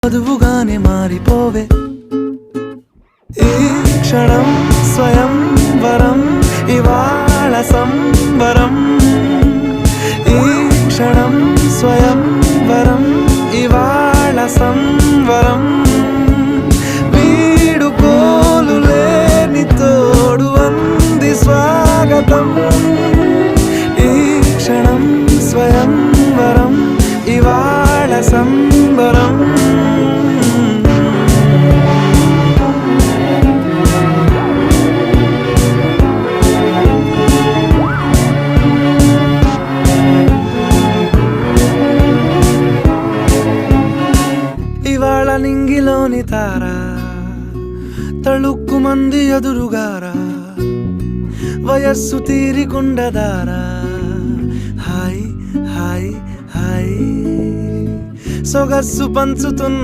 వధువుగానే మారిపోవే ఈ క్షణం స్వయం వరం ఇవాళ సంబరం ఈ క్షణం స్వయం వరం ఇవాళ సంవరం వీడుకోలు లేని తోడు అంది స్వాగతం ఈ క్షణం స్వయం వరం ఇవాళ సంబరం ఇవాళ నింగిలోని తారా తళుక్కు మంది ఎదురుగారా వయస్సు తీరికుండదారా హాయ్ హాయ్ హాయ్ సొగస్సు పంచుతున్న